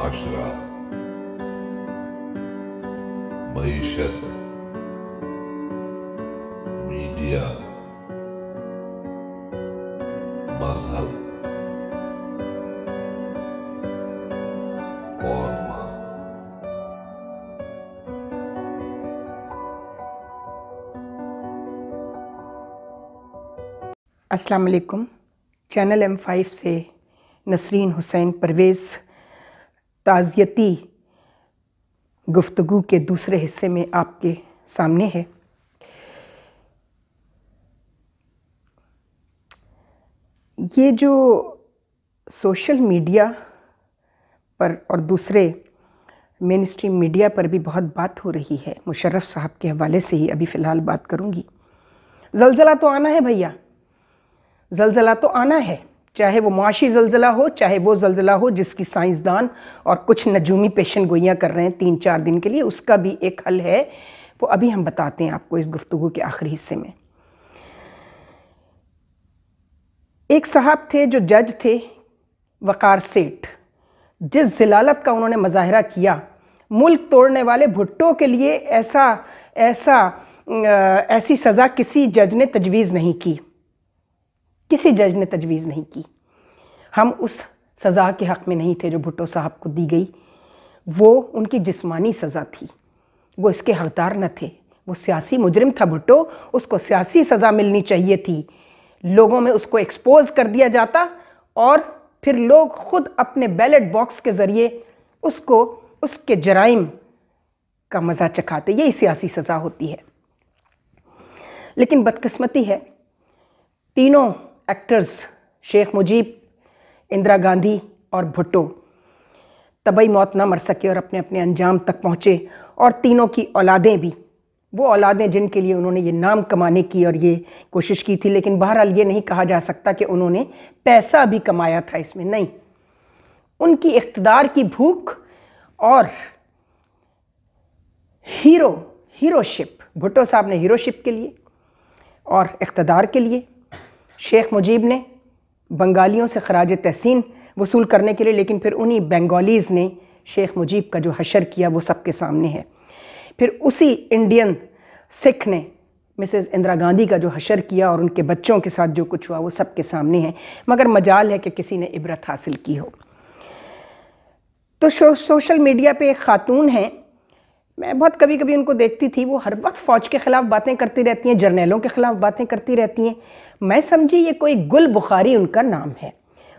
माशरा, मईशत, media, मजहब और मां। अस्सलाम वालेकुम। चैनल M5 से नसरीन हुसैन परवेज़ ताज़ियती गुफ्तगू के दूसरे हिस्से में आपके सामने है। ये जो सोशल मीडिया पर और दूसरे मेन स्ट्रीम मीडिया पर भी बहुत बात हो रही है, मुशर्रफ साहब के हवाले से ही अभी फ़िलहाल बात करूँगी। ज़लज़ला तो आना है भैया, ज़लज़ला तो आना है, चाहे वो मुआशी ज़लज़ला हो, चाहे वो ज़लज़ला हो जिसकी साइंसदान और कुछ नजूमी पेशन गोइयाँ कर रहे हैं 3-4 दिन के लिए, उसका भी एक हल है। वो अभी हम बताते हैं आपको इस गुफ्तगू के आखिरी हिस्से में। एक साहब थे जो जज थे, वक़ार सेठ, जिस ज़लालत का उन्होंने मुज़ाहरा किया, मुल्क तोड़ने वाले भुट्टो के लिए ऐसी सज़ा किसी जज ने तजवीज़ नहीं की, किसी जज ने तजवीज़ नहीं की। हम उस सज़ा के हक़ में नहीं थे जो भुट्टो साहब को दी गई। वो उनकी जिस्मानी सज़ा थी, वो इसके हक़दार न थे। वो सियासी मुजरिम था भुट्टो, उसको सियासी सज़ा मिलनी चाहिए थी। लोगों में उसको एक्सपोज कर दिया जाता और फिर लोग ख़ुद अपने बैलेट बॉक्स के ज़रिए उसको उसके जराइम का मज़ा चखाते। यही सियासी सज़ा होती है। लेकिन बदकिस्मती है, तीनों एक्टर्स शेख मुजीब, इंदिरा गांधी और भुट्टो तबई मौत ना मर सके और अपने अपने अंजाम तक पहुँचे। और तीनों की औलादें भी, वो औलादें जिनके लिए उन्होंने ये नाम कमाने की और ये कोशिश की थी, लेकिन बहरहाल ये नहीं कहा जा सकता कि उन्होंने पैसा भी कमाया था इसमें, नहीं। उनकी इक़्तिदार की भूख और हीरोशिप, भुट्टो साहब ने हीरोशिप के लिए और इक़्तिदार के लिए, शेख मुजीब ने बंगालियों से खराज तहसीन वसूल करने के लिए, लेकिन फिर उन्हीं बंगालीज़ ने शेख मुजीब का जो हशर किया वो सबके सामने है। फिर उसी इंडियन सिख ने मिसेस इंदिरा गांधी का जो हशर किया और उनके बच्चों के साथ जो कुछ हुआ वो सबके सामने है। मगर मजाल है कि किसी ने इबरत हासिल की हो। तो सोशल मीडिया पे एक ख़ातून हैं, मैं बहुत कभी कभी उनको देखती थी, वो हर वक्त फ़ौज के ख़िलाफ़ बातें करती रहती हैं, जर्नैलों के ख़िलाफ़ बातें करती रहती हैं। मैं समझी ये कोई गुल बुखारी उनका नाम है।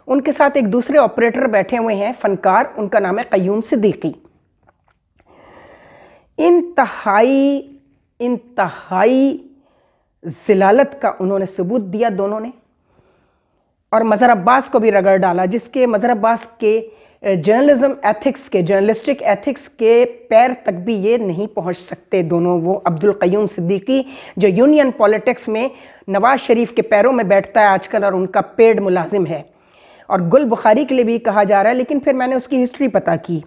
उनके साथ एक दूसरे ऑपरेटर बैठे हुए हैं, फ़नकार, उनका नाम है क़य्यूम सिद्दीकी। इंतहाई ज़लालत का उन्होंने सबूत दिया दोनों ने, और मज़हर अब्बास को भी रगड़ डाला, जिसके मज़हर अब्बास के जर्नलिज्म एथिक्स के, जर्नलिस्टिक एथिक्स के पैर तक भी ये नहीं पहुंच सकते दोनों। वो अब्दुल क़य्यूम सिद्दीकी जो यूनियन पॉलिटिक्स में नवाज शरीफ के पैरों में बैठता है आजकल और उनका पेड मुलाजिम है, और गुल बुखारी के लिए भी कहा जा रहा है। लेकिन फिर मैंने उसकी हिस्ट्री पता की,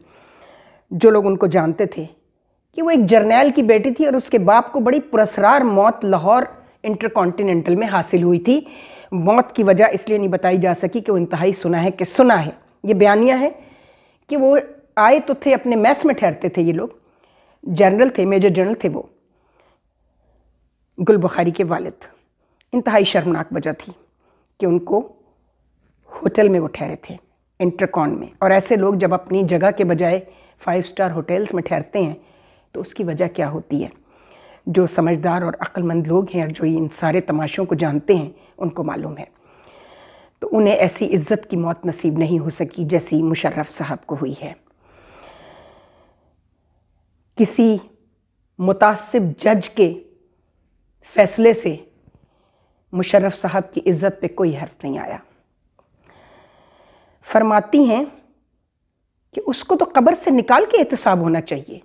जो लोग उनको जानते थे, कि वो एक जर्नैल की बेटी थी और उसके बाप को बड़ी पुरस्रार मौत लाहौर इंटरकॉन्टिनेंटल में हासिल हुई थी। मौत की वजह इसलिए नहीं बताई जा सकी कि वो इंतहाई सुना है कि सुना है। ये बयानिया है कि वो आए तो थे, अपने मैस में ठहरते थे, ये लोग जनरल थे, मेजर जनरल थे वो, गुल बुखारी के वालिद। इंतहाई शर्मनाक वजह थी कि उनको होटल में वो ठहरे थे, इंटरकॉन में। और ऐसे लोग जब अपनी जगह के बजाय 5 स्टार होटल्स में ठहरते हैं तो उसकी वजह क्या होती है? जो समझदार और अक्लमंद लोग हैं और जो इन सारे तमाशों को जानते हैं उनको मालूम है। तो उन्हें ऐसी इज़्ज़त की मौत नसीब नहीं हो सकी जैसी मुशर्रफ साहब को हुई है। किसी मुतासिब जज के फैसले से मुशर्रफ साहब की इज़्ज़त पे कोई हर्फ नहीं आया। फरमाती हैं कि उसको तो कब्र से निकाल के एहतसाब होना चाहिए।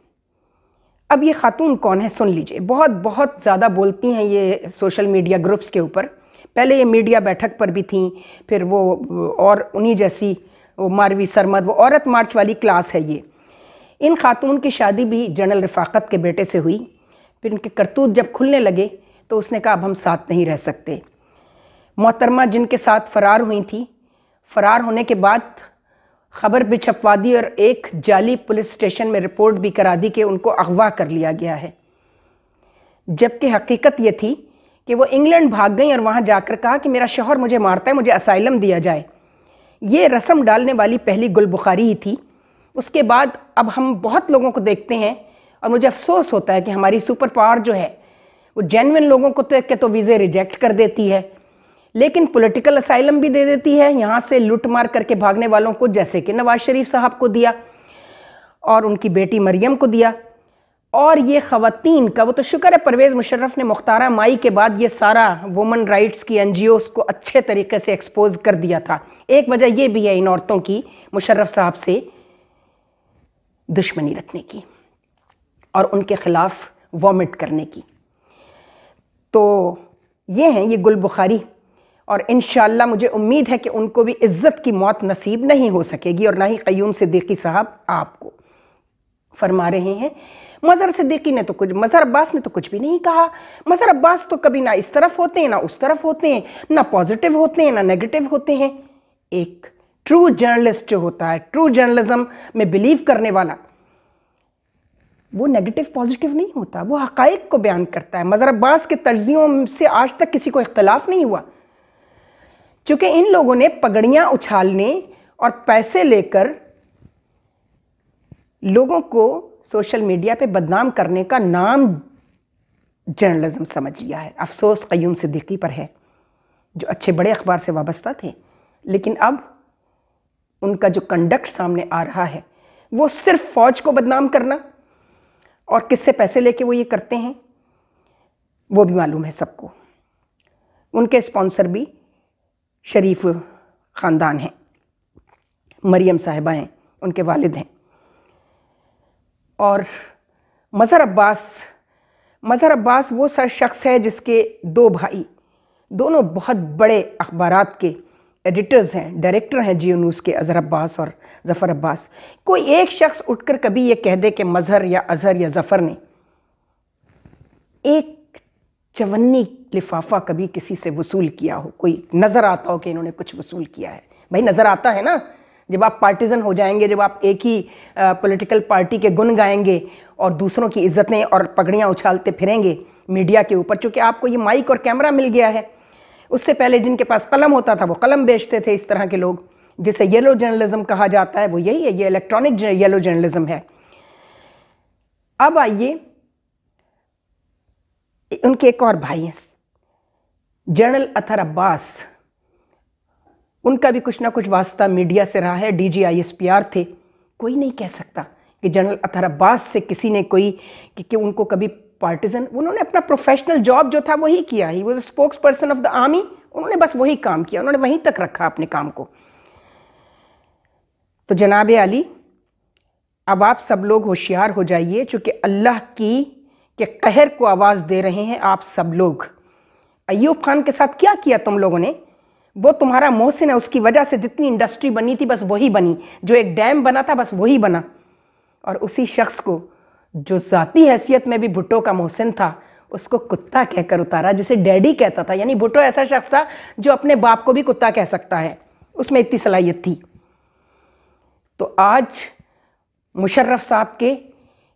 अब ये खातून कौन है सुन लीजिए। बहुत बहुत ज़्यादा बोलती हैं ये सोशल मीडिया ग्रुप्स के ऊपर। पहले ये मीडिया बैठक पर भी थी, फिर वो और उन्हीं जैसी वो मारवी सरमद, वो औरत मार्च वाली क्लास है ये। इन खातून की शादी भी जनरल रफ़ाकत के बेटे से हुई। फिर उनके करतूत जब खुलने लगे तो उसने कहा अब हम साथ नहीं रह सकते। मोहतरमा जिनके साथ फ़रार हुई थी, फ़रार होने के बाद खबर भी छपवा दी और एक जाली पुलिस स्टेशन में रिपोर्ट भी करा दी कि उनको अगवा कर लिया गया है, जबकि हकीकत ये थी कि वो इंग्लैंड भाग गई और वहाँ जाकर कहा कि मेरा शौहर मुझे मारता है, मुझे असाइलम दिया जाए। ये रस्म डालने वाली पहली गुलबुखारी ही थी। उसके बाद अब हम बहुत लोगों को देखते हैं और मुझे अफसोस होता है कि हमारी सुपर पावर जो है वो जेन्युइन लोगों को तो वीज़े रिजेक्ट कर देती है, लेकिन पॉलिटिकल असाइलम भी दे देती है यहाँ से लूट मार करके भागने वालों को, जैसे कि नवाज शरीफ साहब को दिया और उनकी बेटी मरियम को दिया। और ये ख़वातीन का वो तो शुक्र है परवेज़ मुशर्रफ ने मुख्तारा माई के बाद ये सारा वुमन राइट्स की NGOs को अच्छे तरीके से एक्सपोज कर दिया था। एक वजह ये भी है इन औरतों की मुशर्रफ साहब से दुश्मनी रखने की और उनके ख़िलाफ़ वॉमिट करने की। तो ये हैं ये गुलबुखारी, और इंशाअल्लाह मुझे उम्मीद है कि उनको भी इज़्ज़त की मौत नसीब नहीं हो सकेगी और ना ही क़य्यूम सिद्दीकी साहब आपको। फरमा रहे हैं मज़हर सिद्दीकी ने तो कुछ, मज़हर अब्बास ने तो कुछ भी नहीं कहा। मज़हर अब्बास तो कभी ना इस तरफ होते हैं ना उस तरफ होते हैं, ना पॉजिटिव होते हैं ना नेगेटिव होते हैं। एक ट्रू जर्नलिस्ट जो होता है, ट्रू जर्नलिज्म में बिलीव करने वाला, वो नेगेटिव पॉजिटिव नहीं होता, वो हक़ाइक़ को बयान करता है। मज़हर अब्बास के तर्जियों से आज तक किसी को इख्तलाफ नहीं हुआ, चूँकि इन लोगों ने पगड़ियाँ उछालने और पैसे लेकर लोगों को सोशल मीडिया पे बदनाम करने का नाम जर्नलिज्म समझ लिया है। अफसोस क़य्यूम सिद्दीकी पर है, जो अच्छे बड़े अखबार से वाबस्ता थे, लेकिन अब उनका जो कंडक्ट सामने आ रहा है वो सिर्फ फ़ौज को बदनाम करना, और किससे पैसे लेके वो ये करते हैं वो भी मालूम है सबको। उनके स्पॉन्सर भी शरीफ ख़ानदान हैं, मरियम साहिबा हैं, उनके वालिद हैं। और मज़हर अब्बास वो शख्स है जिसके दो भाई, दोनों बहुत बड़े अखबारात के एडिटर्स हैं, डायरेक्टर हैं जियो न्यूज़ के, अज़हर अब्बास और ज़फ़र अब्बास। कोई एक शख्स उठकर कभी ये कह दे कि मज़हर या अज़हर या ज़फ़र ने एक चवन्नी लिफाफा कभी किसी से वसूल किया हो, कोई नज़र आता हो कि इन्होंने कुछ वसूल किया है। भाई नज़र आता है ना, जब आप पार्टीजन हो जाएंगे, जब आप एक ही पॉलिटिकल पार्टी के गुण गाएंगे और दूसरों की इज्जतें और पगड़ियाँ उछालते फिरेंगे मीडिया के ऊपर, चूँकि आपको ये माइक और कैमरा मिल गया है। उससे पहले जिनके पास कलम होता था वो कलम बेचते थे। इस तरह के लोग, जिसे येलो जर्नलिज्म कहा जाता है, वो यही है, ये इलेक्ट्रॉनिक येलो जर्नलिज्म है। अब आइए, उनके एक और भाई हैं जनरल अतहर अब्बास, उनका भी कुछ ना कुछ वास्ता मीडिया से रहा है, DG ISPR थे। कोई नहीं कह सकता कि जनरल अतहर अब्बास से किसी ने कोई कि उनको कभी पार्टिजन, उन्होंने अपना प्रोफेशनल जॉब जो था वही किया, he was spokes person of the army, उन्होंने बस वही काम किया, उन्होंने वहीं तक रखा अपने काम को। तो जनाब अली, अब आप सब लोग होशियार हो जाइए, चूँकि अल्लाह के कहर को आवाज़ दे रहे हैं आप सब लोग। अय्यूब खान के साथ क्या किया तुम लोगों ने? वो तुम्हारा मोहसिन है, उसकी वजह से जितनी इंडस्ट्री बनी थी बस वही बनी, जो एक डैम बना था बस वही बना। और उसी शख्स को जो ज़ाती हैसियत में भी भुट्टो का मोहसिन था, उसको कुत्ता कहकर उतारा, जिसे डैडी कहता था। यानी भुट्टो ऐसा शख्स था जो अपने बाप को भी कुत्ता कह सकता है, उसमें इतनी सलाहियत थी। तो आज मुशर्रफ साहब के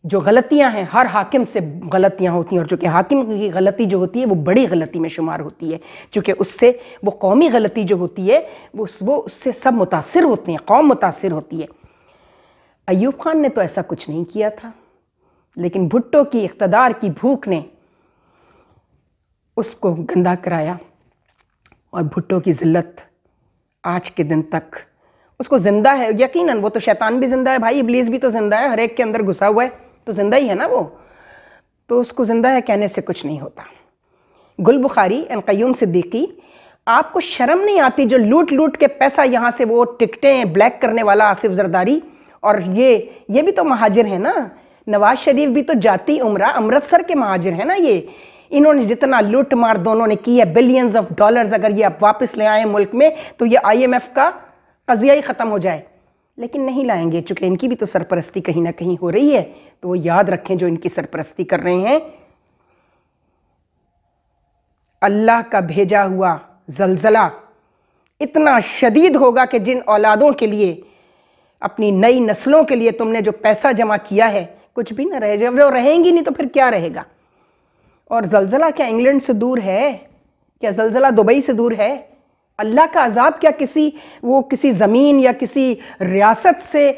जो गलतियां हैं, हर हाकिम से गलतियां होती हैं, और चूँकि हाकिम की गलती जो होती है वो बड़ी गलती में शुमार होती है, चूँकि उससे वो कौमी गलती जो होती है वो उससे सब मुतासिर होते हैं, कौम मुतासिर होती है। अय्यूब खान ने तो ऐसा कुछ नहीं किया था, लेकिन भुट्टो की इख्तदार की भूख ने उसको गंदा कराया, और भुट्टो की ज़िल्लत आज के दिन तक उसको ज़िंदा है। यकीनन वो तो शैतान भी ज़िंदा है भाई, इब्लीस भी तो ज़िंदा है, हर एक के अंदर घुसा हुआ है, तो ज़िंदा ही है ना वो, तो उसको ज़िंदा है कहने से कुछ नहीं होता। गुलबुखारी एंड क़य्यूम सिद्दीकी, आपको शर्म नहीं आती जो लूट लूट के पैसा यहाँ से वो टिकटें ब्लैक करने वाला आसिफ जरदारी, और ये भी तो महाजिर है ना, नवाज शरीफ भी तो जाती उम्रा अमृतसर के महाजिर है ना। ये इन्होंने जितना लूट मार दोनों ने की है, बिलियंस ऑफ डॉलर्स, अगर ये आप वापस ले आए मुल्क में तो ये IMF का कज़िया ही ख़त्म हो जाए, लेकिन नहीं लाएंगे, चूँकि इनकी भी तो सरपरस्ती कहीं ना कहीं हो रही है। तो वो याद रखें जो इनकी सरपरस्ती कर रहे हैं, अल्लाह का भेजा हुआ ज़लज़ला इतना शदीद होगा कि जिन औलादों के लिए अपनी नई नस्लों के लिए तुमने जो पैसा जमा किया है, कुछ भी ना रहे। जब वो रहेंगी नहीं तो फिर क्या रहेगा? और जलजला क्या इंग्लैंड से दूर है? क्या जलजला दुबई से दूर है? अल्लाह का अजाब क्या किसी ज़मीन या किसी रियासत से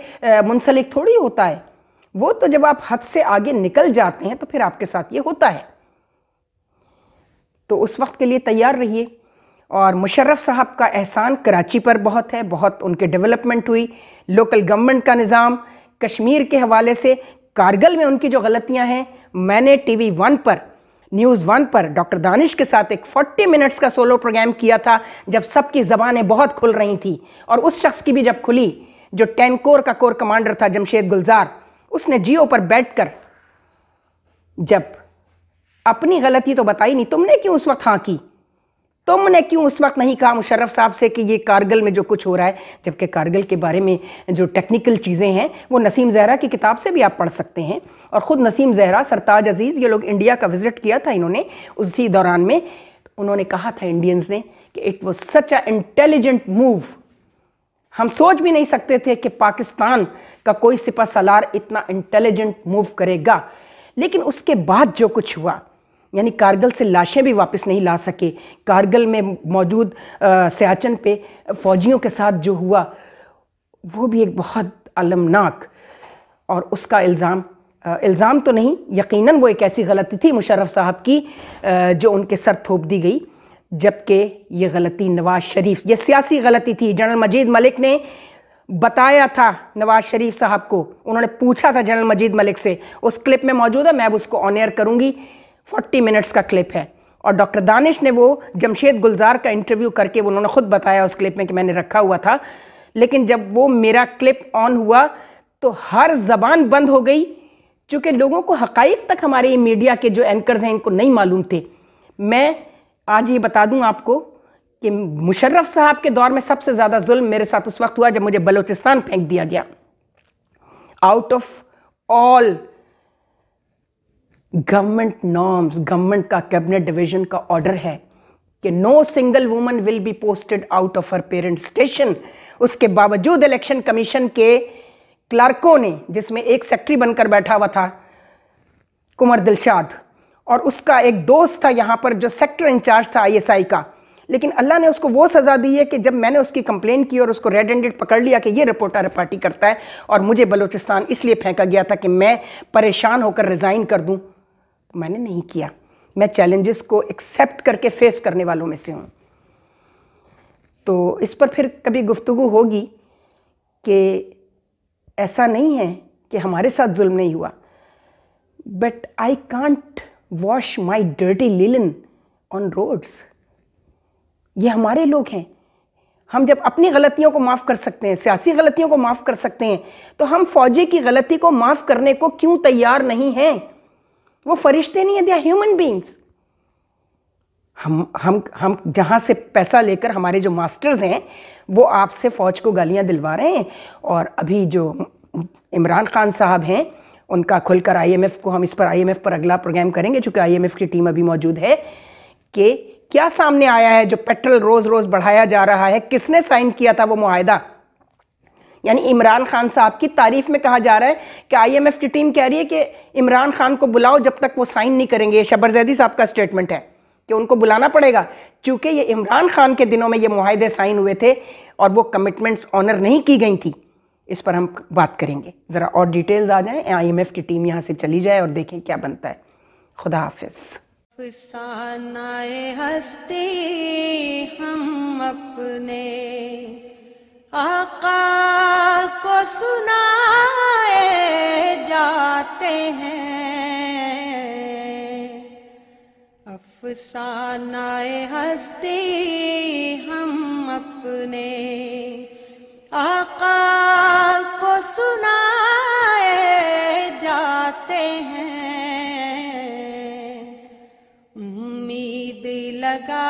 मुंसलिक थोड़ी होता है। वो तो जब आप हद से आगे निकल जाते हैं तो फिर आपके साथ ये होता है। तो उस वक्त के लिए तैयार रहिए। और मुशर्रफ साहब का एहसान कराची पर बहुत है, बहुत उनके डेवलपमेंट हुई, लोकल गवर्नमेंट का निज़ाम, कश्मीर के हवाले से कारगिल में उनकी जो गलतियां हैं। मैंने टीवी 1 पर, न्यूज़ 1 पर डॉक्टर दानिश के साथ एक 40 मिनट्स का सोलो प्रोग्राम किया था, जब सबकी ज़बानें बहुत खुल रही थी। और उस शख्स की भी जब खुली, जो 10 कोर का कोर कमांडर था जमशेद गुलजार, उसने जियो पर बैठकर जब अपनी गलती तो बताई नहीं, तुमने क्यों उस वक्त हाँ की? तुमने क्यों उस वक्त नहीं कहा मुशर्रफ साहब से कि ये कारगिल में जो कुछ हो रहा है? जबकि कारगिल के बारे में जो टेक्निकल चीज़ें हैं वो नसीम ज़हरा की किताब से भी आप पढ़ सकते हैं। और ख़ुद नसीम ज़हरा, सरताज अजीज़, ये लोग इंडिया का विज़िट किया था इन्होंने, उसी दौरान में उन्होंने कहा था इंडियंस ने कि it was such a intelligent move. हम सोच भी नहीं सकते थे कि पाकिस्तान का कोई सिपह सलार इतना इंटेलिजेंट मूव करेगा। लेकिन उसके बाद जो कुछ हुआ, यानी कारगिल से लाशें भी वापस नहीं ला सके, कारगिल में मौजूद सियाचिन पे फ़ौजियों के साथ जो हुआ वो भी एक बहुत अलमनाक, और उसका इल्ज़ाम तो नहीं, यकीनन वो एक ऐसी गलती थी मुशर्रफ साहब की जो उनके सर थोप दी गई। जबकि ये गलती नवाज शरीफ, ये सियासी गलती थी। जनरल मजीद मलिक ने बताया था नवाज शरीफ साहब को, उन्होंने पूछा था जनरल मजीद मलिक से, उस क्लिप में मौजूद है, मैं अब उसको ऑन एयर करूँगी, 40 मिनट्स का क्लिप है। और डॉक्टर दानिश ने वो जमशेद गुलजार का इंटरव्यू करके उन्होंने खुद बताया उस क्लिप में कि मैंने रखा हुआ था। लेकिन जब वो मेरा क्लिप ऑन हुआ तो हर ज़बान बंद हो गई, चूँकि लोगों को हक़ाइक़ तक हमारे मीडिया के जो एंकर्स हैं इनको नहीं मालूम थे। मैं आज ये बता दूं आपको कि मुशर्रफ साहब के दौर में सबसे ज़्यादा जुल्म मेरे साथ उस वक्त हुआ जब मुझे बलूचिस्तान फेंक दिया गया। Out of all government norms, government का कैबिनेट डिवीजन का ऑर्डर है कि no single woman will be posted out of her parent station. उसके बावजूद इलेक्शन कमीशन के क्लर्कों ने, जिसमें एक सेक्रेटरी बनकर बैठा हुआ था कुमर दिलशाद, और उसका एक दोस्त था यहाँ पर जो सेक्टर इंचार्ज था ISI का, लेकिन अल्लाह ने उसको वो सज़ा दी है कि जब मैंने उसकी कंप्लेन की और उसको रेड हैंडेड पकड़ लिया कि ये रिपोर्टर पार्टी करता है, और मुझे बलूचिस्तान इसलिए फेंका गया था कि मैं परेशान होकर रिज़ाइन कर दूं, तो मैंने नहीं किया। मैं चैलेंजेस को एक्सेप्ट करके फेस करने वालों में से हूँ। तो इस पर फिर कभी गुफ्तगू होगी कि ऐसा नहीं है कि हमारे साथ जुल्म नहीं हुआ, but I can't wash my dirty linen on roads. ये हमारे लोग हैं। हम जब अपनी गलतियों को माफ़ कर सकते हैं, सियासी गलतियों को माफ़ कर सकते हैं, तो हम फौजी की गलती को माफ़ करने को क्यों तैयार नहीं हैं? वो फरिश्ते नहीं हैं, दे आर ह्यूमन बींग्स। हम जहाँ से पैसा लेकर हमारे जो मास्टर्स हैं वो आपसे फ़ौज को गालियाँ दिलवा रहे हैं। और अभी जो इमरान खान साहब हैं उनका खुलकर IMF को, हम इस पर IMF पर अगला प्रोग्राम करेंगे चूँकि IMF की टीम अभी मौजूद है, कि क्या सामने आया है जो पेट्रोल रोज़ रोज़ बढ़ाया जा रहा है, किसने साइन किया था वो मुआहदा। यानी इमरान खान साहब की तारीफ में कहा जा रहा है कि IMF की टीम कह रही है कि इमरान खान को बुलाओ जब तक वो साइन नहीं करेंगे। शबर जैदी साहब का स्टेटमेंट है कि उनको बुलाना पड़ेगा, क्योंकि ये इमरान खान के दिनों में ये मुआहदे साइन हुए थे और वो कमिटमेंट्स ऑनर नहीं की गई थी। इस पर हम बात करेंगे। ज़रा और डिटेल्स आ जाएं, IMF की टीम यहाँ से चली जाए और देखें क्या बनता है। खुदा हाफिज़। अफसानाए हस्ती हम अपने आका को सुनाए जाते हैं। अफसानाए हस्ती हम अपने आका को सुनाए जाते हैं। उम्मीद लगा